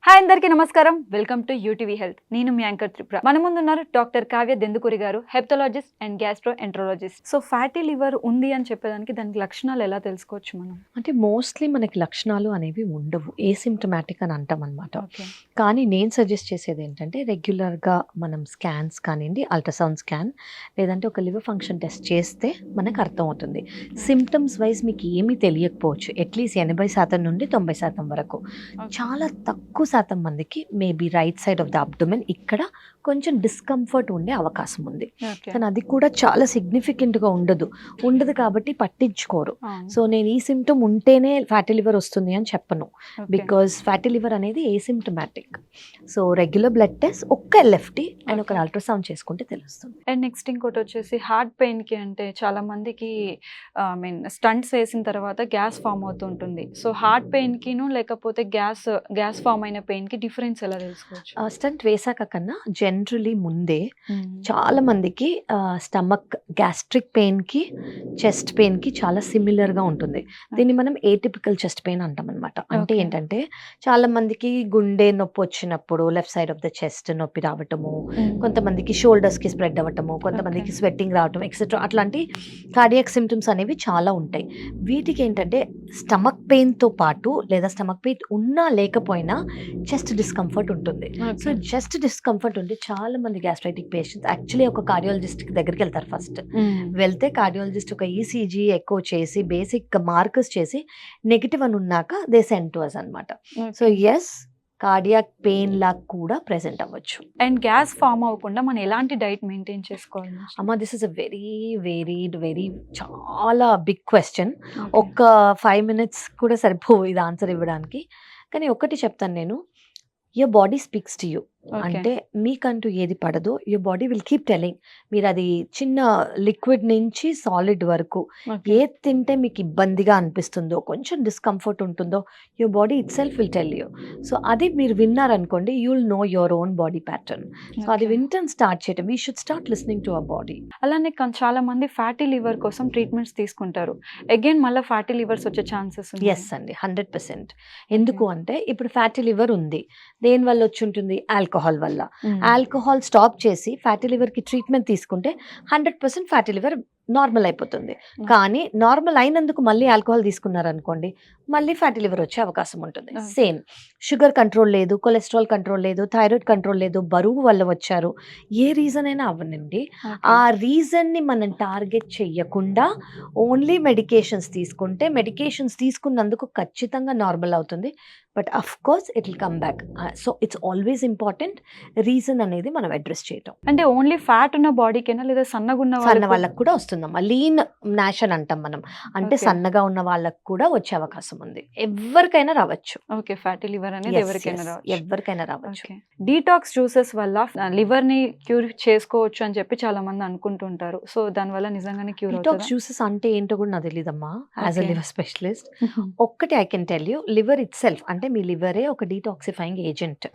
Hi అందరికీ నమస్కారం. Welcome to UTV health. నేను మీ యాంకర్ త్రిపుర. మన ముందున్నారు doctor Kavya Dendukuri garu, hepatologist and gastroenterologist. So fatty liver ఉంది అని చెప్పేదానికి దానికి లక్షణాలు ఎలా తెలుసుకోవచ్చు మనం? అంటే మోస్ట్లీ మనకి లక్షణాలు అనేవి ఉండవు, ఏసిమ్టమాటిక్ అని అంటాం అనమాట. ఓకే. కానీ నేను సజెస్ట్ చేసేది ఏంటంటే రెగ్యులర్గా మనం స్కాన్స్ కానివ్వండి, అల్ట్రాసౌండ్ స్కాన్ లేదంటే ఒక లివర్ ఫంక్షన్ టెస్ట్ చేస్తే మనకు అర్థమవుతుంది. సిమ్టమ్స్ వైజ్ మీకు ఏమీ తెలియకపోవచ్చు, అట్లీస్ట్ 80% నుండి 90% వరకు. చాలా తక్కువ శాతం మందికి maybe right side of the abdomen ఇక్కడ కొంచెం డిస్కంఫర్ట్ ఉండే అవకాశం ఉంది. కానీ అది కూడా చాలా సిగ్నిఫికెంట్గా ఉండదు కాబట్టి పట్టించుకోరు. సో నేను ఈ సిమ్టమ్ ఉంటేనే ఫ్యాటీ లివర్ వస్తుంది అని చెప్పను, బికాజ్ ఫ్యాటీ లివర్ అనేది asymptomatic. So regular blood test, ఒక్క ఎల్ఎఫ్టీ అండ్ ఒక అల్ట్రాసౌండ్ చేసుకుంటే తెలుస్తుంది. అండ్ నెక్స్ట్ ఇంకోటి వచ్చేసి హార్ట్ పెయిన్కి, అంటే చాలా మందికి స్టంట్స్ వేసిన తర్వాత గ్యాస్ ఫామ్ అవుతుంటుంది. సో హార్ట్ పెయిన్కిను లేకపోతే గ్యాస్ ఫామ్ అయిన పెయిన్కి డిఫరెన్స్ ఎలా తెలుసుకోవచ్చు? స్టంట్ వేసాక కన్నా జనరలీ ముందే చాలా మందికి స్టమక్ గ్యాస్ట్రిక్ పెయిన్కి చెస్ట్ పెయిన్కి చాలా సిమిలర్గా ఉంటుంది. దీన్ని మనం ఏటిపికల్ చెస్ట్ పెయిన్ అంటాం అనమాట. అంటే ఏంటంటే చాలా మందికి గుండె నొప్పి వచ్చినప్పుడు left side of the chest నొప్పి రావటము, కొంతమందికి షోల్డర్స్కి స్ప్రెడ్ అవ్వటము, కొంతమందికి స్వెట్టింగ్ రావటం ఎక్సెట్రా, అట్లాంటి కార్డియాక్ సిమ్టమ్స్ అనేవి చాలా ఉంటాయి. వీటికి ఏంటంటే స్టమక్ పెయిన్తో పాటు లేదా స్టమక్ పెయిన్ ఉన్నా లేకపోయినా చెస్ట్ డిస్కంఫర్ట్ ఉంటుంది. సో చెస్ట్ డిస్కంఫర్ట్ ఉంటే చాలా మంది గ్యాస్ట్రైటిక్ పేషెంట్స్ యాక్చువల్లీ ఒక కార్డియాలజిస్ట్ దగ్గరికి వెళ్తారు. ఫస్ట్ వెళ్తే కార్డియాలజిస్ట్ ఒక ఈసీజీ ఎకో చేసి బేసిక్ మార్కర్స్ చేసి నెగిటివ్ అని ఉన్నాక దే సెండ్ టు అస్ అనమాట. సో ఎస్, కార్డియాక్ పెయిన్ లా కూడా ప్రెసెంట్ అవ్వచ్చు. అండ్ గ్యాస్ ఫామ్ అవ్వకుండా మనం ఎలాంటి డైట్ మెయింటైన్ చేసుకోవాలి? అమ్మ, దిస్ ఇస్ అ వెరీ చాలా బిగ్ క్వశ్చన్. ఒక 5 minutes కూడా సరిపోవు ఇది ఆన్సర్ ఇవ్వడానికి. కానీ ఒకటి చెప్తాను నేను, your body speaks to you. అంటే మీకంటూ ఏది పడదో your body will keep telling. మీరు అది చిన్న లిక్విడ్ నుంచి సాలిడ్ వరకు ఏది తింటే మీకు ఇబ్బందిగా అనిపిస్తుందో, కొంచెం డిస్కంఫర్ట్ ఉంటుందో, your body itself will tell you. So అది మీరు విన్నారనుకోండి, you will know your own body pattern. So అది వింటర్న్ స్టార్ట్ చేయటం, we should start listening to our body. అలానే చాలా మంది ఫ్యాటీ లివర్ కోసం ట్రీట్మెంట్స్ తీసుకుంటారు. అగైన్ మళ్ళీ ఫ్యాటీ లివర్స్ వచ్చే ఛాన్సెస్? ఎస్ అండి, 100%. ఎందుకు అంటే ఇప్పుడు ఫ్యాటీ లివర్ ఉంది, దేని వల్ల వచ్చి ఉంటుంది? ఆల్కహాల్ వల్ల. ఆల్కహాల్ స్టాప్ చేసి ఫ్యాటీ లివర్ కి ట్రీట్మెంట్ తీసుకుంటే 100% ఫ్యాటీ లివర్ నార్మల్ అయిపోతుంది. కానీ నార్మల్ అయినందుకు మళ్ళీ ఆల్కహాల్ తీసుకున్నారనుకోండి, మళ్ళీ ఫ్యాటీ లివర్ వచ్చే అవకాశం ఉంటుంది. సేమ్ షుగర్ కంట్రోల్ లేదు, కొలెస్ట్రాల్ కంట్రోల్ లేదు, థైరాయిడ్ కంట్రోల్ లేదు, బరువు వల్ల వచ్చారు, ఏ రీజన్ అయినా అవ్వనండి, ఆ రీజన్ ని మనం టార్గెట్ చెయ్యకుండా ఓన్లీ మెడికేషన్స్ తీసుకుంటే, మెడికేషన్స్ తీసుకున్నందుకు ఖచ్చితంగా నార్మల్ అవుతుంది. But of course it will come back. So it's always important reason అనేది మనం అడ్రస్ చేయటం. అంటే ఓన్లీ ఫ్యాట్ ఉన్న బాడీకేనా లేదా సన్నగా ఉన్న వాళ్ళకి కూడా వస్తుందమ్మా? లీన్ నాష్ అని అంటాం మనం, అంటే సన్నగా ఉన్న వాళ్ళకి కూడా వచ్చే అవకాశం ఉంది. ఎవరికైనా రావచ్చు. ఓకే, ఫ్యాటీ లివర్ అనేది ఎవరికైనా రావచ్చు. డీటాక్స్ జ్యూసెస్ వల్ల లివర్ ని క్యూర్ చేసుకోవచ్చు అని చెప్పి చాలా మంది అనుకుంటుంటారు. సో దాని వల్ల నిజంగానే క్యూర్ అవుతుందా? డీటాక్స్ జ్యూసెస్ అంటే ఏంటో కూడా నాకు తెలియదమ్మా, యాజ్ అ లివర్ స్పెషలిస్ట్. ఒక్కటి I can tell you, liver it self అంటే మీ లివరే ఒక డీటాక్సిఫైయింగ్ ఏజెంట్.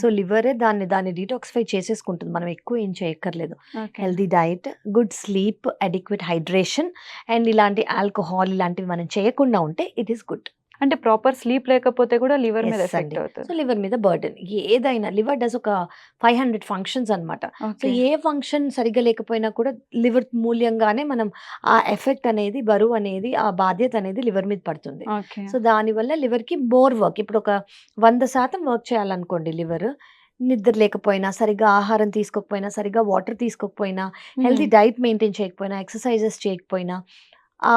సో లివరే దాన్ని డీటాక్సిఫై చేసేసుకుంటుంది, మనం ఎక్కువ ఏం చేయక్కర్లేదు. Healthy diet, good sleep, adequate hydration and ఇలాంటి ఆల్కహాల్ ఇలాంటివి మనం చేయకుండా ఉంటే ఇట్ ఈస్ గుడ్. అంటే ప్రాపర్ స్లీప్ లేకపోతే కూడా లివర్ మీద ఎఫెక్ట్ అవుతుంది. సో లివర్ మీద బర్డెన్ ఏదైనా, లివర్ డస్ ఒక 500 ఫంక్షన్స్ అనమాట. సో ఏ ఫంక్షన్ సరిగ్గా లేకపోయినా కూడా లివర్ మూల్యంగానే మనం ఆ ఎఫెక్ట్ అనేది, బరువు అనేది, ఆ బాధ్యత అనేది లివర్ మీద పడుతుంది. సో దానివల్ల లివర్ కి మోర్ వర్క్. ఇప్పుడు ఒక 100% వర్క్ చేయాలనుకోండి లివర్, నిద్ర లేకపోయినా, సరిగ్గా ఆహారం తీసుకోకపోయినా, సరిగ్గా వాటర్ తీసుకోకపోయినా, హెల్తీ డైట్ మెయింటైన్ చేయకపోయినా, ఎక్సర్సైజెస్ చేయకపోయినా, ఆ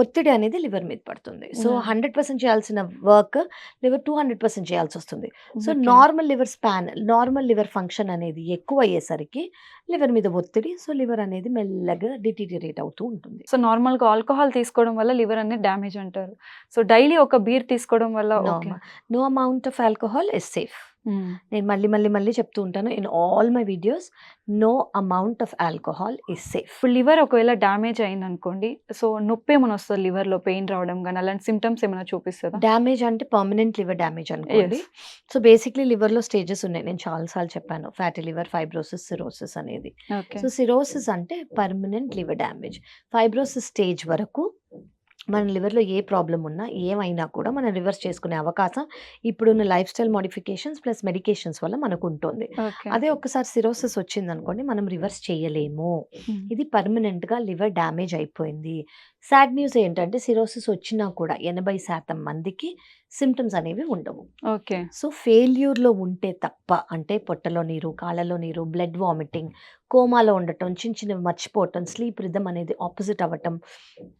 ఒత్తిడి అనేది లివర్ మీద పడుతుంది. సో 100% చేయాల్సిన వర్క్ లివర్ 200% చేయాల్సి వస్తుంది. So normal liver span, normal liver function అనేది ఎక్కువ అయ్యేసరికి లివర్ మీద ఒత్తిడి, సో లివర్ అనేది మెల్లగా డిటీరియరేట్ అవుతూ ఉంటుంది. సో నార్మల్గా ఆల్కహాల్ తీసుకోవడం వల్ల లివర్ అనేది డ్యామేజ్ అంటారు. సో డైలీ ఒక బీర్ తీసుకోవడం వల్ల no amount of alcohol is safe. నేను మళ్ళీ చెప్తూ ఉంటాను in all my videos, no amount of alcohol is safe. Liver ఒకవేళ డ్యామేజ్ అయింది అనుకోండి, సో నొప్పి ఏమైనా వస్తుంది, లివర్ లో పెయిన్ రావడం కానీ అలాంటి సిమ్టమ్స్ ఏమైనా చూపిస్తుందా? డ్యామేజ్ అంటే పర్మనెంట్ లివర్ డ్యామేజ్ అనుకోండి. సో బేసిక్లీ లివర్ లో స్టేజెస్ ఉన్నాయి, నేను చాలాసార్లు చెప్పాను, ఫ్యాటీ లివర్, ఫైబ్రోసిస్, సిరోసిస్ అనేది. సో సిరోసిస్ అంటే permanent liver damage. Fibrosis stage వరకు మన లివర్‌లో ఏ ప్రాబ్లమ్ ఉన్నా, ఏమైనా కూడా మనం రివర్స్ చేసుకునే అవకాశం ఇప్పుడున్న life style modifications plus medications వల్ల మనకుంటోంది. ఓకే. అదే ఒక్కసారి సిరోసిస్ వచ్చిందనుకోండి మనం రివర్స్ చేయలేము. హ్మ్. ఇది పర్మనెంట్‌గా లివర్ డ్యామేజ్ అయిపోయింది. సాడ్ న్యూస్ ఏంటంటే సిరోసిస్ వచ్చినా కూడా 80% మందికి సింప్టమ్స్ అనేవి ఉండవు. ఓకే. సో, ఫెయిల్యూర్‌లో ఉంటే తప్ప అంటే పొట్టలో నీరు, కాళ్ళలో నీరు, బ్లడ్ వామిటింగ్, కోమాలో ఉండటం, చిన్న చిన్నవి మర్చిపోవటం, స్లీప్ రిథమ్ అనేది ఆపోజిట్ అవ్వటం,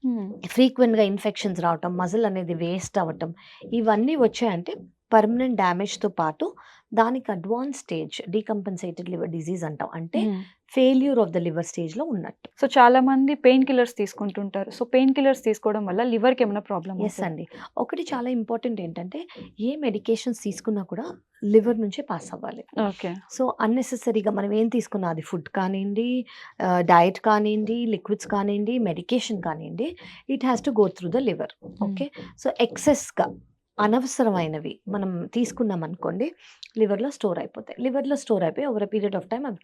హ్మ్. ఫ్రీక్వెంట్‌గా ఇన్ఫెక్షన్స్ రావటం, మజిల్ అనేది వేస్ట్ అవ్వటం, ఇవన్నీ వచ్చాయంటే పర్మనెంట్ డ్యామేజ్‌తో పాటు దానికి advance stage decompensated liver disease అంటాం. అంటే హ్మ్. ఫెయిల్యూర్ ఆఫ్ ద లివర్ స్టేజ్‌లో ఉన్నట్టు. సో చాలా మంది పెయిన్ కిల్లర్స్ తీసుకుంటుంటారు. సో పెయిన్ కిల్లర్స్ తీసుకోవడం వల్ల లివర్‌కి ఏమైనా ప్రాబ్లమ్ యెస్ అవుతదా? అండి. ఒకటి చాలా ఇంపార్టెంట్ ఏంటంటే ఏ మెడికేషన్స్ తీసుకున్నా కూడా లివర్ నుంచే పాస్ అవ్వాలి. ఓకే. సో, అన్నెసెసరీగా మనం ఏం తీసుకున్నా అది ఫుడ్ కానియండి, డైట్ కానియండి, లిక్విడ్స్ కానియండి, మెడికేషన్ కానియండి, it has to go through the liver. హ్మ్. ఓకే. సో, ఎక్సెస్‌గా అనవసరమైనవి మనం తీసుకున్నామనుకోండి లివర్‌లో స్టోర్ అయిపోతాయి. లివర్‌లో స్టోర్ అయిపోయి over a period of time అవి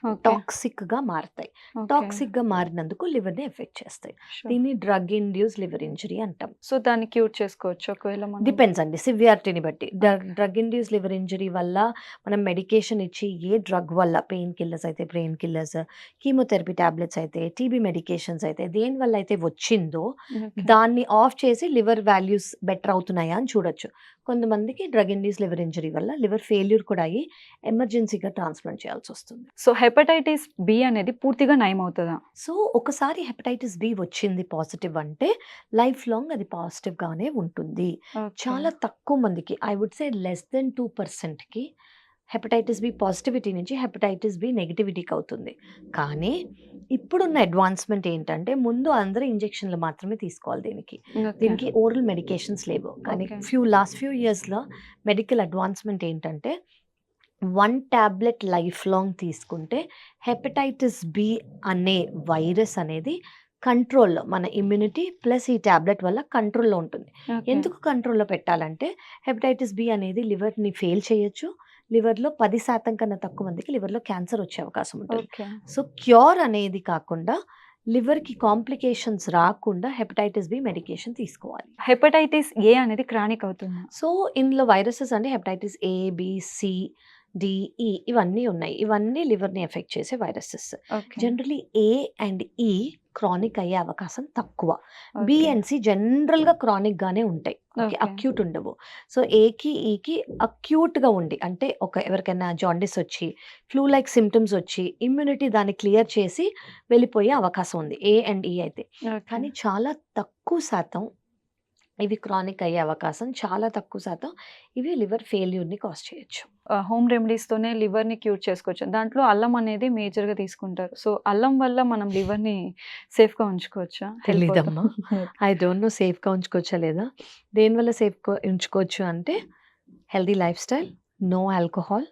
ఓకే. టాక్సిక్‌గా మారతాయి. ఓకే. టాక్సిక్‌గా మారినందుకు లివర్‌ని ఎఫెక్ట్ చేస్తాయి. షూర్. దీన్ని డ్రగ్ ఇండ్యూస్ లివర్ ఇంజరీ అంటాం. సో దాన్ని క్యూర్ చేసుకోవచ్చు ఒకవేళ మనం డిపెండ్స్ అండి. సివియారిటీని బట్టి. డ్రగ్ ఇండ్యూస్ లివర్ ఇంజరీ వల్ల మనం మెడికేషన్ ఇచ్చి ఏ డ్రగ్ వల్ల పెయిన్ కిల్లర్స్ అయితే పెయిన్ కిల్లర్స్, కీమోథెరపీ టాబ్లెట్స్ అయితే, టీబీ మెడికేషన్స్ అయితే దేనివల్ల అయితే వచ్చిందో ఓకే. దాన్ని ఆఫ్ చేసి లివర్ వాల్యూస్ బెటర్ అవుతున్నాయా అని చూడొచ్చు. కొంతమందికి డ్రగ్ ఇండ్యూస్ లివర్ ఇంజరీ వల్ల లివర్ ఫెయిల్యూర్ కూడా అయ్యి ఎమర్జెన్సీగా ట్రాన్స్‌ప్లాంట్ చేయాల్సొస్తుంది. సో హెపటైటిస్ బి అనేది పూర్తిగా నయమవుతదా? సో, ఒకసారి హెపటైటిస్ బి వచ్చింది పాజిటివ్ అంటే లైఫ్ లాంగ్ అది పాజిటివ్‌గానే ఉంటుంది. ఓకే. చాలా తక్కువ మందికి I would say less than 2%కి హెపటైటిస్ బి పాజిటివిటీ నుంచి హెపటైటిస్ బి నెగటివిటీకి అవుతుంది. కానీ ఇప్పుడున్న అడ్వాన్స్‌మెంట్ ఏంటంటే ముందు అందరూ ఇంజెక్షన్‌లు మాత్రమే తీసుకోవాలి దీనికి. ఓకే. దీనికి ఓరల్ మెడికేషన్స్ లేవు. కానీ ఓకే. లాస్ట్ ఫ్యూ ఇయర్స్‌లో మెడికల్ అడ్వాన్స్‌మెంట్ ఏంటంటే 1 టాబ్లెట్ లైఫ్ లాంగ్ తీసుకుంటే హెపటైటిస్ బి అనే వైరస్ అనేది కంట్రోల్‌లో మన ఇమ్యూనిటీ ప్లస్ ఈ టాబ్లెట్ వల్ల కంట్రోల్‌లో ఉంటుంది. ఓకే. ఎందుకు కంట్రోల్‌లో పెట్టాలంటే హెపటైటిస్ బి అనేది లివర్‌ని ఫెయిల్ చేయొచ్చు. లివర్‌లో 10% కన్నా తక్కువ మందికి లివర్‌లో క్యాన్సర్ వచ్చే అవకాశం ఉంటుంది. ఓకే. సో, క్యూర్ అనేది కాకుండా లివర్‌కి కాంప్లికేషన్స్ రాకుండా హెపటైటిస్ బి మెడికేషన్ తీసుకోవాలి. హెపటైటిస్ ఏ అనేది క్రానిక్ అవుతుందా? సో, ఇందులో వైరసెస్ అంటే hepatitis A, B, C, D, E ఇవన్నీ ఉన్నాయి. ఇవన్నీ లివర్‌ని ఎఫెక్ట్ చేసే viruses. Okay. Generally A and E chronic అయ్యే అవకాశం తక్కువ. B okay. అండ్ సి జనరల్‌గా క్రానిక్‌గానే ఉంటాయి. ఓకే. ఓకే. అక్యూట్ ఉండవు. సో, ఏకి, ఈకి అక్యూట్‌గా ఉండి అంటే ఎవరికైనా జాండిస్ వచ్చి, ఫ్లూ లైక్ సింప్టమ్స్ వచ్చి, ఇమ్యూనిటీ దాన్ని క్లియర్ చేసి వెళ్ళిపోయే అవకాశం ఉంది. ఏ అండ్ ఈ అయితే. ఓకే. కానీ చాలా తక్కువ శాతం ఇవి క్రానిక్ అయ్యే అవకాశం చాలా తక్కువ శాతం ఇవి లివర్ ఫెయిల్యూర్‌ని కాజ్ చేయొచ్చు. హోమ్ రెమెడీస్‌తోనే లివర్‌ని క్యూర్ చేసుకోవచ్చు. దాంట్లో అల్లం అనేది మేజర్‌గా తీసుకుంటారు. సో అల్లం వల్ల మనం లివర్‌ని సేఫ్‌గా ఉంచుకోవచ్చా? హెల్ప్ అవుతా తెలీదమ్మా. ఐ డోంట్ నో సేఫ్‌గా ఉంచుకోవచ్చా లేదా? దేనివల్ల సేఫ్‌గా ఉంచుకోవచ్చు అంటే healthy lifestyle, no alcohol,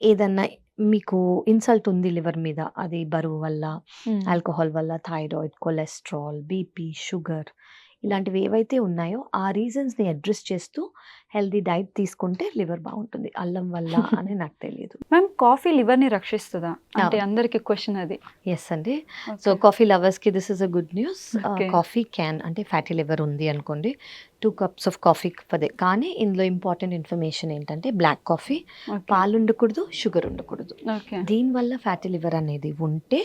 ఏదన్నా మీకు ఇన్సల్ట్ ఉంది లివర్ మీద అది బరువు వల్ల, హ్మ్. ఆల్కహాల్ వల్ల, థైరాయిడ్, కొలెస్ట్రాల్, బీపీ, షుగర్ ఇలాంటివి ఏవైతే ఉన్నాయో ఆ రీజన్స్‌ని అడ్రెస్ చేస్తూ హెల్తీ డైట్ తీసుకుంటే లివర్ బావుంటుంది. అల్లం వల్ల అని నాకు తెలీదు. మ్యామ్ కాఫీ లివర్‌ని రక్షిస్తదా? అంటే అవును. అందరికి క్వెషన్ అది. యెస్ అండి. So, okay. కాఫీ లవర్స్‌కి this is a good news. Okay. Coffee can అంటే ఫ్యాటీ లివర్ ఉంది అనుకోండి 2 cups of coffee per day. కానీ ఇందులో ఇంపార్టెంట్ ఇన్ఫర్మేషన్ ఏంటంటే బ్లాక్ కాఫీ, ఓకే. పాలు ఉండకూడదు, షుగర్ ఉండకూడదు. ఓకే. దీనివల్ల ఫ్యాటీ లివర్ అనేది ఉంటే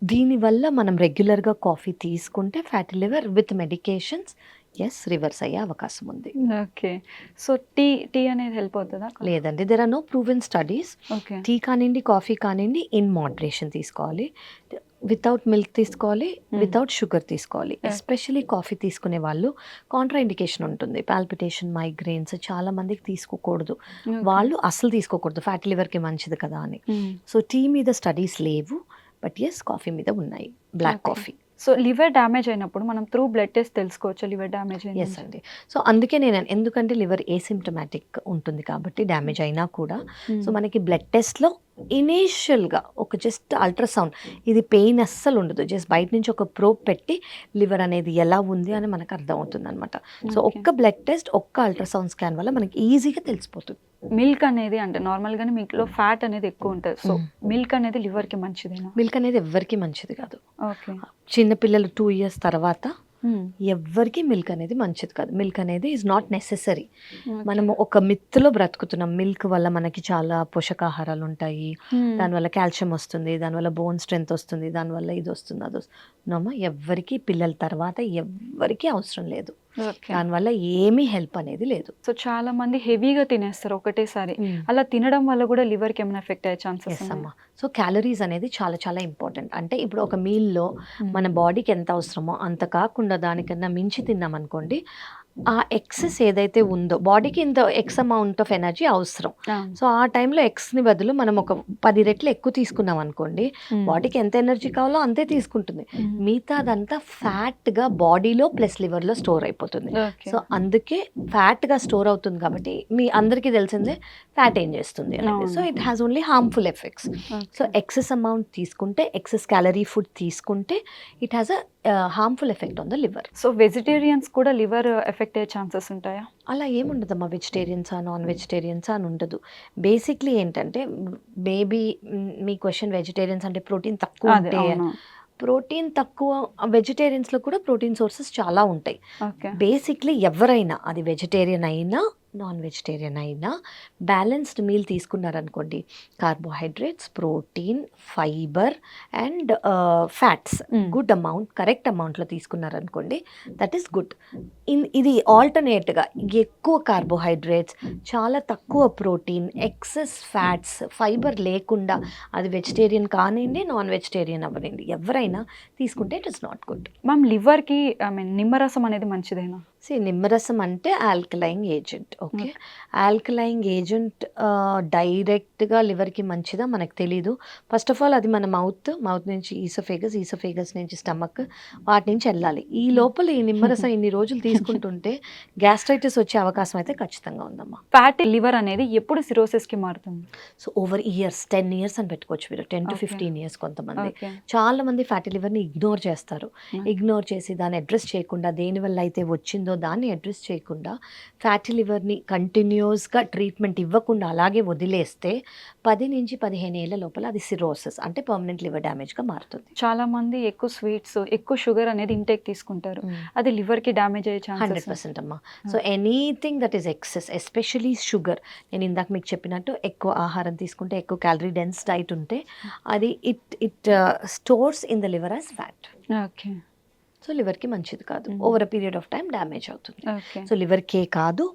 దీనివల్ల మనం రెగ్యులర్‌గా కాఫీ తీసుకుంటే fatty liver with medications reverse అయ్యే అవకాశం ఉంది. ఓకే. సో టీ అనేది హెల్ప్ అవుతదా? లేదండి. There are no proven studies. Okay. Tea కానియండి, కాఫీ కానియండి ఇన్ మోడరేషన్ తీసుకోవాలి. వితౌట్ మిల్క్ తీసుకోవాలి, వితౌట్ షుగర్ తీసుకోవాలి. ఎస్పెషల్లీ కాఫీ తీసుకునే వాళ్ళు కాంట్రా ఇండికేషన్ ఉంటుంది. పాల్పిటేషన్, మైగ్రేన్స్ చాలా మందికి తీసుకోకూడదు. వాళ్ళు అస్సలు తీసుకోకూడదు ఫ్యాటీ లివర్‌కి మంచిది కదా అని. సో, టీ మీద స్టడీస్ లేవు. బట్ కాఫీ మీద ఉన్నాయి. Black okay. Coffee. So liver damage అయినప్పుడు మనం త్రూ బ్లడ్ టెస్ట్ తెలుసుకోవచ్చా లివర్ డ్యామేజ్ యెస్ అయిందని? అండి. సో, అందుకే ఎందుకంటే లివర్ ఏసిమ్ప్టమాటిక్ ఉంటుంది కాబట్టి డ్యామేజ్ అయినా కూడా సో, మనకి బ్లడ్ టెస్ట్‌లో ఇనీషియల్‌గా ఒక జస్ట్ అల్ట్రాసౌండ్ ఇది పెయిన్ అస్సలు ఉండదు. జస్ట్ బయట నుంచి ఒక ప్రోబ్ పెట్టి లివర్ అనేది ఎలా ఉంది అని మనకు అర్థమవుతుందనమాట. So, okay. ఒక్క బ్లడ్ టెస్ట్, ఒక్క అల్ట్రాసౌండ్ స్కాన్ వల్ల మనకి ఈజీగా తెలిసిపోతుంది. మిల్క్ అనేది అంటే నార్మల్‌గానే మిల్క్‌లో ఫ్యాట్ అనేది ఎక్కువ ఉంటది. సో మిల్క్ అనేది లివర్‌కి మంచిదేనా? మిల్క్ అనేది ఎవ్వరికీ మంచిది కాదు. ఓకే. చిన్న పిల్లలు 2 ఇయర్స్ తర్వాత ఎవ్వరికి మిల్క్ అనేది మంచిది కాదు. మిల్క్ అనేది ఈజ్ నాట్ నెసెసరీ. మనము ఒక మిత్తులో బ్రతుకుతున్నాం. మిల్క్ వల్ల మనకి చాలా పోషకాహారాలు ఉంటాయి, దానివల్ల కాల్షియం వస్తుంది, దానివల్ల బోన్ స్ట్రెంత్ వస్తుంది, దానివల్ల ఇది వస్తుంది, అది వస్తుందమ్మా. ఎవ్వరికి పిల్లల తర్వాత ఎవ్వరికి అవసరం లేదు. దానివల్ల ఏమీ హెల్ప్ అనేది లేదు. సో చాలా మంది హెవీగా తినేస్తారు ఒకటేసారి. అలా తినడం వల్ల కూడా లివర్కి ఏమైనా ఎఫెక్ట్ అయ్యే ఛాన్సెస్ అమ్మా. సో క్యాలరీస్ అనేది చాలా చాలా ఇంపార్టెంట్. అంటే ఇప్పుడు ఒక మీల్లో మన బాడీకి ఎంత అవసరమో అంత కాకుండా దానికన్నా మించి తిన్నాం అనుకోండి, ఆ ఎక్సెస్ ఏదైతే ఉందో బాడీకి ఇంత ఎక్స్ అమౌంట్ ఆఫ్ ఎనర్జీ అవసరం. సో ఆ టైంలో ఎక్స్ని బదులు మనం ఒక 10 రెట్లు ఎక్కువ తీసుకున్నాం అనుకోండి, బాడీకి ఎంత ఎనర్జీ కావాలో అంతే తీసుకుంటుంది. మిగతాదంతా ఫ్యాట్గా బాడీలో ప్లస్ లివర్లో స్టోర్ అయిపోతుంది. సో అందుకే ఫ్యాట్గా స్టోర్ అవుతుంది కాబట్టి మీ అందరికీ తెలిసిందే ఫ్యాట్ ఏం చేస్తుంది అనేది. So it has only harmful effects. So excess amount తీసుకుంటే, ఎక్సెస్ క్యాలరీ ఫుడ్ తీసుకుంటే it has a harmful effect on the liver. So vegetarians కూడా లివర్ ఎఫెక్ట్ అయ్యే ఛాన్సెస్ ఉంటాయా? అలా ఏముండదమ్మా. వెజిటేరియన్సా నాన్ వెజిటేరియన్సా అని ఉండదు. బేసిక్లీ ఏంటంటే మేబీ మీ క్వశ్చన్ వెజిటేరియన్స్ అంటే ప్రోటీన్ తక్కువ ఉంటే, ప్రోటీన్ తక్కువ వెజిటేరియన్స్లో కూడా ప్రోటీన్ సోర్సెస్ చాలా ఉంటాయి. బేసిక్లీ ఎవరైనా అది వెజిటేరియన్ అయినా నాన్ వెజిటేరియన్ అయినా బ్యాలెన్స్డ్ మీల్ తీసుకున్నారనుకోండి, carbohydrates, protein, fibre and fats good amount, correct అమౌంట్లో తీసుకున్నారనుకోండి, దట్ ఈస్ గుడ్. ఇది ఆల్టర్నేట్గా ఎక్కువ కార్బోహైడ్రేట్స్, చాలా తక్కువ ప్రోటీన్, ఎక్సెస్ ఫ్యాట్స్, ఫైబర్ లేకుండా అది వెజిటేరియన్ కానివ్వండి నాన్ వెజిటేరియన్ అవ్వనండి ఎవరైనా తీసుకుంటే it is not good. Ma'am లివర్కి నిమ్మరసం అనేది మంచిదేనా? నిమ్మరసం అంటే alkaline agent. Okay, alkaline agent డైరెక్ట్గా లివర్కి మంచిదా మనకు తెలీదు. ఫస్ట్ ఆఫ్ ఆల్ అది మన మౌత్ నుంచి ఈసోఫేగస్ నుంచి స్టమక్, వాటి నుంచి వెళ్ళాలి. ఈ లోపల ఈ నిమ్మరసం ఇన్ని రోజులు తీసుకుంటుంటే గ్యాస్ట్రైటిస్ వచ్చే అవకాశం అయితే ఖచ్చితంగా ఉందమ్మా. ఫ్యాటీ లివర్ అనేది ఎప్పుడు సిరోసిస్కి మారుతుంది? సో ఓవర్ ఇయర్స్ 10 years అని పెట్టుకోవచ్చు మీరు, 10 to 15 years. కొంతమంది చాలా మంది ఫ్యాటీ లివర్ని ఇగ్నోర్ చేస్తారు. ఇగ్నోర్ చేసి దాన్ని అడ్రస్ చేయకుండా, దేనివల్ల అయితే వచ్చిందో దాన్ని అడ్రస్ చేయకుండా ఫ్యాటీ లివర్ని కంటిన్యూస్గా ట్రీట్మెంట్ ఇవ్వకుండా అలాగే వదిలేస్తే 10 నుంచి 15 ఏళ్ల లోపల అది సిరోసిస్ అంటే పర్మనెంట్ లివర్ డ్యామేజ్గా మారుతుంది. చాలా మంది ఎక్కువ స్వీట్స్, ఎక్కువ షుగర్ అనేది ఇంటేక్ తీసుకుంటారు, అది లివర్కి డ్యామేజ్ అయ్యే ఛాన్సెస్ 100% అమ్మా. So anything that is excess, especially sugar, నేను ఇందాక మీకు చెప్పినట్టు ఎక్కువ ఆహారం తీసుకుంటే, ఎక్కువ క్యాలరీ డెన్స్ డైట్ ఉంటే అది it stores in the liver as fat. Okay. So లివర్కి మంచిది కాదు, over a period of time damage అవుతుంది. సో లివర్కే కాదు,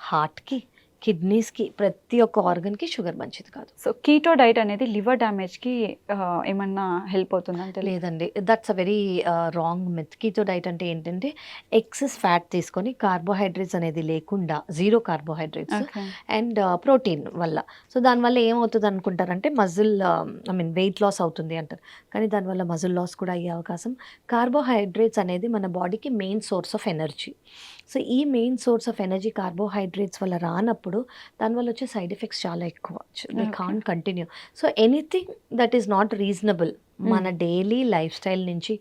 హార్ట్కి, కిడ్నీస్కి, ప్రతి ఒక్క ఆర్గన్కి షుగర్ మంచిది కాదు. సో కీటో డైట్ అనేది లివర్ డ్యామేజ్కి ఏమన్నా హెల్ప్ అవుతుందంటే? లేదండి, that's a very wrong myth. Keto diet అంటే ఏంటంటే ఎక్సెస్ ఫ్యాట్ తీసుకొని కార్బోహైడ్రేట్స్ అనేది లేకుండా, జీరో కార్బోహైడ్రేట్స్ అండ్ ప్రోటీన్ వల్ల. సో దానివల్ల ఏమవుతుంది అనుకుంటారంటే మజిల్ వెయిట్ లాస్ అవుతుంది అంటారు, కానీ దానివల్ల మజిల్ లాస్ కూడా అయ్యే అవకాశం. కార్బోహైడ్రేట్స్ అనేది మన బాడీకి main source of energy. So ఈ main source of energy carbohydrates వల్ల రానప్పుడు దానివల్ల వచ్చే సైడ్ ఎఫెక్ట్స్ చాలా ఎక్కువ. They can't continue. So anything that is not reasonable, మన డైలీ లైఫ్ స్టైల్ నుంచి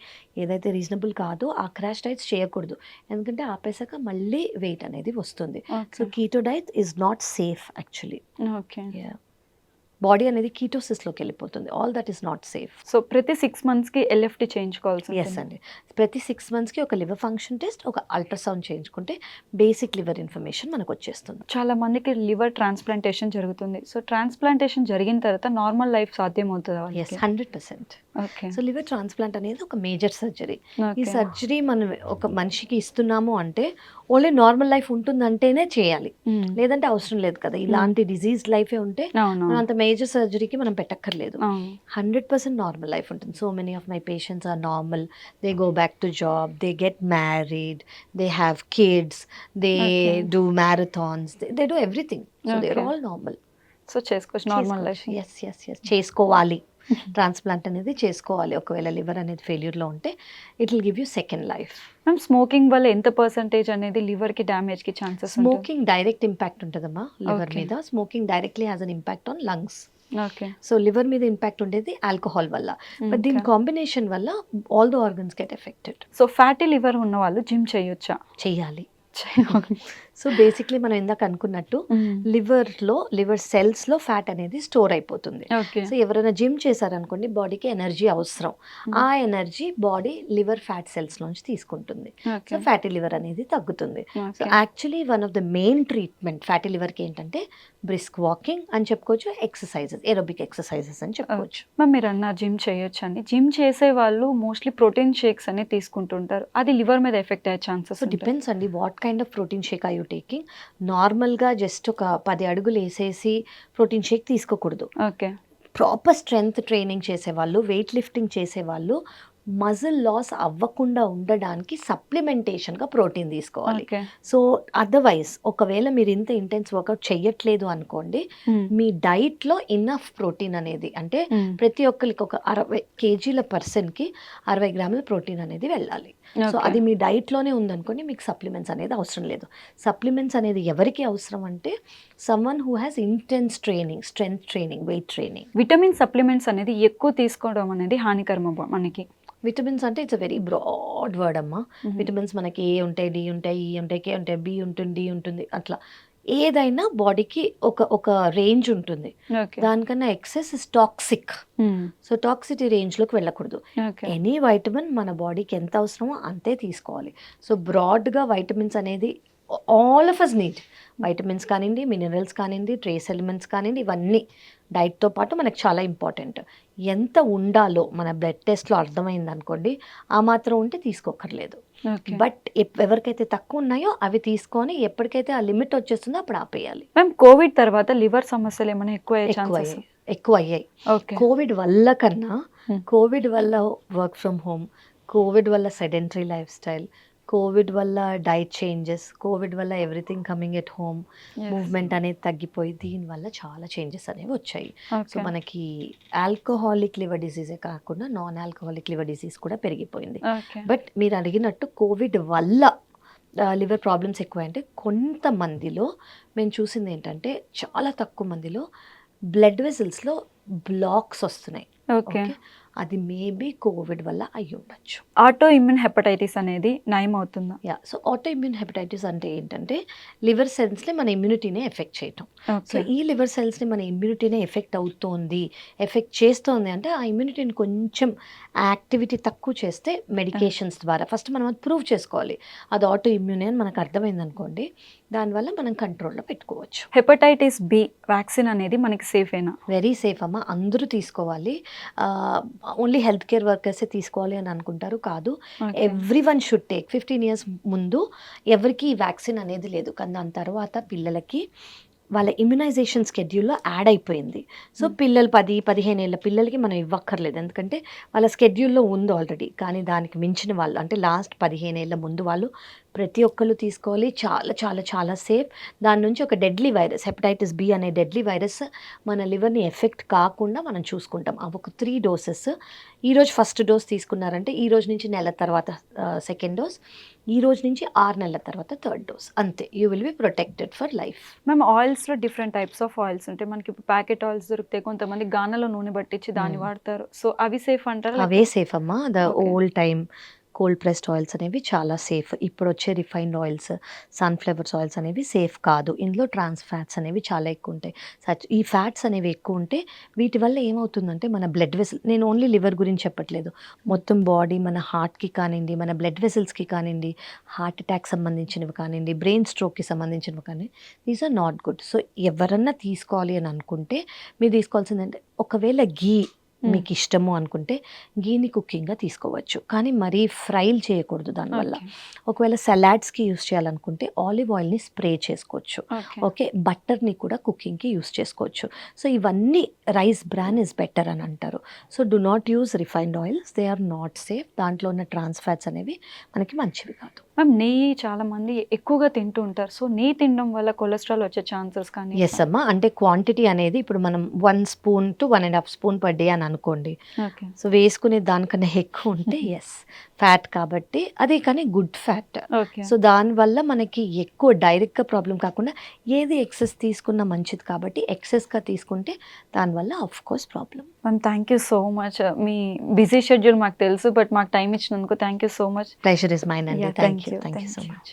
ఏదైతే రీజనబుల్ కాదో ఆ క్రాష్ డైట్స్ చేయకూడదు, ఎందుకంటే ఆపేసాక మళ్ళీ వెయిట్ అనేది వస్తుంది. So keto diet is not safe actually. Okay. Body అనేది కీటోసిస్లోకి వెళ్ళిపోతుంది. All that is not safe. So ప్రతి 6 monthsకి ఎల్ఎఫ్టీ చేయించుకోవాల్సి? ఎస్ అండి, ప్రతి 6 monthsకి ఒక లివర్ ఫంక్షన్ టెస్ట్, ఒక అల్ట్రాసౌండ్ చేయించుకుంటే బేసిక్ లివర్ ఇన్ఫర్మేషన్ మనకు వచ్చేస్తుంది. చాలా మందికి లివర్ ట్రాన్స్ప్లాంటేషన్ జరుగుతుంది. సో ట్రాన్స్ప్లాంటేషన్ జరిగిన తర్వాత నార్మల్ లైఫ్ సాధ్యమవుతుందా? Yes, 100%. Okay. So liver transplant అనేది ఒక మేజర్ సర్జరీ. ఈ సర్జరీ మనం ఒక మనిషికి ఇస్తున్నాము అంటే ఓన్లీ నార్మల్ లైఫ్ ఉంటుందంటేనే చేయాలి, లేదంటే అవసరం లేదు కదా. ఇలాంటి డిజీజ్ లైఫే ఉంటే అంత మేజర్ సర్జరీకి మనం పెట్టక్కర్లేదు. 100% నార్మల్ లైఫ్ ఉంటుంది. So many of my patients are normal. They go back to job, they get married, they have kids, they do marathons, they do everything. So they are all normal. So చేసుకోవచ్చు normal life. Yes yes yes, చేసుకోవాలి. Transplant అనేది చేసుకోవాలి. ఒకవేళ liver అనేది ఫెయిల్యూర్లో ఉంటే it will give you second life. Ma'am smoking వల్ల ఎంత పర్సెంటేజ్ అనేది లివర్కి డ్యామేజ్కి ఛాన్సెస్? స్మోకింగ్ డైరెక్ట్ ఇంపాక్ట్ ఉంటుందమ్మా లివర్ మీద. Smoking directly has an impact on lungs. Okay. So liver మీద ఇంపాక్ట్ ఉండేది ఆల్కహాల్ వల్ల, బట్ దీని కాంబినేషన్ వల్ల all the organs get affected. So fatty liver ఉన్న వాళ్ళు జిమ్ చేయొచ్చా? చేయాలి. సో బేసిక్లీ మనం ఇందాక అనుకున్నట్టు లివర్ సెల్స్లో ఫ్యాట్ అనేది స్టోర్ అయిపోతుంది. ఓకే. సో ఎవరైనా జిమ్ చేశారనుకోండి, బాడీకి ఎనర్జీ అవసరం. ఆ energy body liver fat cells నుంచి తీసుకుంటుంది. సో ఫ్యాటీ లివర్ అనేది తగ్గుతుంది. So actually one of the main treatment fatty లివర్కి ఏంటంటే బ్రిస్క్ వాకింగ్ అని చెప్పుకోవచ్చు, ఎక్సర్సైజెస్, ఏరోబిక్ ఎక్సర్సైజెస్ అని చెప్పుకోవచ్చు. మ్యామ్ మీరు అన్నారు జిమ్ చేయొచ్చు అని. జిమ్ చేసే వాళ్ళు మోస్ట్లీ ప్రోటీన్ షేక్స్ అని తీసుకుంటుంటారు. అది లివర్ మీద ఎఫెక్ట్ అయ్యే ఛాన్సెస్ సో డిపెండ్స్ అండి, what kind of protein shake are you taking. నార్మల్గా జస్ట్ ఒక 10 అడుగులు వేసేసి ప్రోటీన్ షేక్ తీసుకోకూడదు. ఓకే. ప్రాపర్ స్ట్రెంగ్త్ ట్రైనింగ్ చేసేవాళ్ళు, వెయిట్ లిఫ్టింగ్ చేసేవాళ్ళు మజిల్ లాస్ అవ్వకుండా ఉండడానికి సప్లిమెంటేషన్గా ప్రోటీన్ తీసుకోవాలి. సో అదర్వైజ్ ఒకవేళ మీరు ఇంత ఇంటెన్స్ వర్కౌట్ చెయ్యట్లేదు అనుకోండి, మీ డైట్లో ఇన్నఫ్ ప్రోటీన్ అనేది, అంటే ప్రతి ఒక్కరికి ఒక 60 kg పర్సన్కి 60 గ్రాముల ప్రోటీన్ అనేది వెళ్ళాలి. సో అది మీ డైట్లోనే ఉందనుకోండి, మీకు సప్లిమెంట్స్ అనేది అవసరం లేదు. సప్లిమెంట్స్ అనేది ఎవరికి అవసరం అంటే someone who has intense training, strength training, weight training. Vitamin supplements అనేది ఎక్కువ తీసుకోవడం అనేది హానికరమా మనకి? విటమిన్స్ అంటే it's a very broad word అమ్మా. విటమిన్స్ మనకి ఏ ఉంటాయి, డి ఉంటాయి, ఈ ఉంటాయి, కే ఉంటాయి, బి ఉంటుంది, డి ఉంటుంది, అట్లా ఏదైనా బాడీకి ఒక రేంజ్ ఉంటుంది. దానికన్నా excess is toxic. So toxicity రేంజ్లోకి వెళ్ళకూడదు. ఎనీ వైటమిన్ మన బాడీకి ఎంత అవసరమో అంతే తీసుకోవాలి. సో బ్రాడ్గా వైటమిన్స్ అనేది all of us need. Vitamins కానివ్వండి, మినరల్స్ కానివ్వండి, ట్రేస్ ఎలిమెంట్స్ కానివ్వండి, ఇవన్నీ డైట్తో పాటు మనకు చాలా ఇంపార్టెంట్. ఎంత ఉండాలో మన బ్లడ్ టెస్ట్లో అర్థమైంది అనుకోండి, ఆ మాత్రం ఉంటే తీసుకోకర్లేదు. బట్ ఎవరికైతే తక్కువ ఉన్నాయో అవి తీసుకొని ఎప్పటికైతే ఆ లిమిట్ వచ్చేస్తుందో అప్పుడు ఆపేయాలి. మ్యామ్ కోవిడ్ తర్వాత లివర్ సమస్యలు ఏమైనా ఎక్కువ అయ్యాయి. కోవిడ్ వల్ల కన్నా, కోవిడ్ వల్ల వర్క్ ఫ్రమ్ హోమ్, కోవిడ్ వల్ల సెడెంటరీ లైఫ్ స్టైల్, కోవిడ్ వల్ల డైట్ చేంజెస్, కోవిడ్ వల్ల everything coming at home, movement అనేది తగ్గిపోయి దీనివల్ల చాలా చేంజెస్ అనేవి వచ్చాయి. సో మనకి ఆల్కహాలిక్ లివర్ డిసీజే కాకుండా నాన్ ఆల్కహాలిక్ లివర్ డిసీజ్ కూడా పెరిగిపోయింది. బట్ మీరు అడిగినట్టు కోవిడ్ వల్ల లివర్ ప్రాబ్లమ్స్ ఎక్కువ అంటే కొంతమందిలో మేము చూసింది ఏంటంటే చాలా తక్కువ మందిలో బ్లడ్ వెసల్స్లో బ్లాక్స్ వస్తున్నాయి. ఓకే, అది మేబీ కోవిడ్ వల్ల అయ్యి ఉండొచ్చు. ఆటో ఇమ్యూన్ హెపటైటిస్ అనేది నయం అవుతుందా? సో ఆటో ఇమ్యూన్ హెపటైటిస్ అంటే ఏంటంటే లివర్ సెల్స్ని మన ఇమ్యూనిటీనే ఎఫెక్ట్ చేయటం. సో ఈ లివర్ సెల్స్ని మన ఇమ్యూనిటీనే ఎఫెక్ట్ చేస్తోంది అంటే ఆ ఇమ్యూనిటీని కొంచెం యాక్టివిటీ తక్కువ చేస్తే మెడికేషన్స్ ద్వారా ఫస్ట్ మనం అది ప్రూవ్ చేసుకోవాలి అది ఆటో ఇమ్యూనే అని మనకు అర్థమైంది అనుకోండి, దానివల్ల మనం కంట్రోల్లో పెట్టుకోవచ్చు. హెపటైటిస్ బి వ్యాక్సిన్ అనేది మనకి సేఫేనా? వెరీ సేఫ్ అమ్మ, అందరూ తీసుకోవాలి. ఓన్లీ హెల్త్ కేర్ వర్కర్సే తీసుకోవాలి అని అనుకుంటారు, కాదు. Everyone should take. 15 years ముందు ఎవరికి వ్యాక్సిన్ అనేది లేదు, కానీ దాని తర్వాత పిల్లలకి వాళ్ళ ఇమ్యునైజేషన్ స్కెడ్యూల్లో యాడ్ అయిపోయింది. సో పిల్లలు 10-15 ఏళ్ళ పిల్లలకి మనం ఇవ్వక్కర్లేదు, ఎందుకంటే వాళ్ళ స్కెడ్యూల్లో ఉంది ఆల్రెడీ. కానీ దానికి మించిన వాళ్ళు అంటే లాస్ట్ 15 ఏళ్ళ ముందు వాళ్ళు ప్రతి ఒక్కళ్ళు తీసుకోవాలి. చాలా చాలా చాలా సేఫ్. దాని నుంచి ఒక డెడ్లీ వైరస్, హెపటైటిస్ బి అనే డెడ్లీ వైరస్ మన లివర్ని ఎఫెక్ట్ కాకుండా మనం చూసుకుంటాం. అవి ఒక 3 doses. ఈరోజు ఫస్ట్ డోస్ తీసుకున్నారంటే ఈ రోజు నుంచి నెల తర్వాత సెకండ్ డోస్, ఈ రోజు నుంచి 6 నెలల తర్వాత థర్డ్ డోస్, అంతే. You will be protected for life. మేము ఆయిల్స్లో డిఫరెంట్ టైప్స్ ఆఫ్ ఆయిల్స్ ఉంటాయి. మనకి ఇప్పుడు ప్యాకెట్ ఆయిల్స్ దొరుకుతాయి, కొంతమంది గానలో నూనె పట్టించి దాన్ని వాడతారు. సో అవి సేఫ్ అంటారు? అవే సేఫ్ అమ్మా. The old time cold pressed oils అనేవి చాలా సేఫ్. ఇప్పుడు వచ్చే రిఫైన్డ్ ఆయిల్స్, సన్ఫ్లవర్స్ ఆయిల్స్ అనేవి సేఫ్ కాదు. ఇందులో ట్రాన్స్ ఫ్యాట్స్ అనేవి చాలా ఎక్కువ ఉంటాయి. ఈ ఫ్యాట్స్ అనేవి ఎక్కువ ఉంటే వీటి వల్ల ఏమవుతుందంటే మన బ్లడ్ వెసల్, నేను ఓన్లీ లివర్ గురించి చెప్పట్లేదు, మొత్తం బాడీ, మన హార్ట్కి కానివ్వండి, మన బ్లడ్ వెసల్స్కి కానివ్వండి, హార్ట్ అటాక్ సంబంధించినవి కానివ్వండి, బ్రెయిన్ స్ట్రోక్కి సంబంధించినవి కానీ, these are not good. So ఎవరన్నా తీసుకోవాలి అని అనుకుంటే మీరు తీసుకోవాల్సిందంటే, ఒకవేళ గీ మీకు ఇష్టము అనుకుంటే గీని కుకింగ్గా తీసుకోవచ్చు, కానీ మరీ ఫ్రైలు చేయకూడదు దానివల్ల. ఒకవేళ సలాడ్స్కి యూస్ చేయాలనుకుంటే ఆలివ్ ఆయిల్ని స్ప్రే చేసుకోవచ్చు. ఓకే, బటర్ని కూడా కుకింగ్కి యూస్ చేసుకోవచ్చు. సో ఇవన్నీ రైస్ బ్రాన్ ఇస్ బెటర్ అని అంటారు. So do not use refined oils, they are not safe. దాంట్లో ఉన్న ట్రాన్స్ ఫ్యాట్స్ అనేవి మనకి మంచివి కాదు. మ్యామ్ నెయ్యి చాలా మంది ఎక్కువగా తింటూ ఉంటారు. సో నెయ్యి తినడం వల్ల కొలెస్ట్రాల్ వచ్చే ఛాన్సెస్ కానీ? ఎస్ అమ్మా, అంటే క్వాంటిటీ అనేది ఇప్పుడు మనం 1 spoon to 1.5 spoon per day అని అనుకోండి. సో వేసుకునే దానికన్నా ఎక్కువ ఉంటే ఎస్ ఫ్యాట్ కాబట్టి అది, కానీ గుడ్ ఫ్యాట్. సో దానివల్ల మనకి ఎక్కువ డైరెక్ట్గా ప్రాబ్లం కాకుండా ఏది ఎక్సెస్ తీసుకున్నా మంచిది కాబట్టి ఎక్సెస్గా తీసుకుంటే దానివల్ల of course problem. Ma'am thank you so much. మీ బిజీ షెడ్యూల్ మాకు తెలుసు, బట్ మాకు టైం ఇచ్చినందుకు thank you so much. Pleasure is mine అండి. Thank you so much.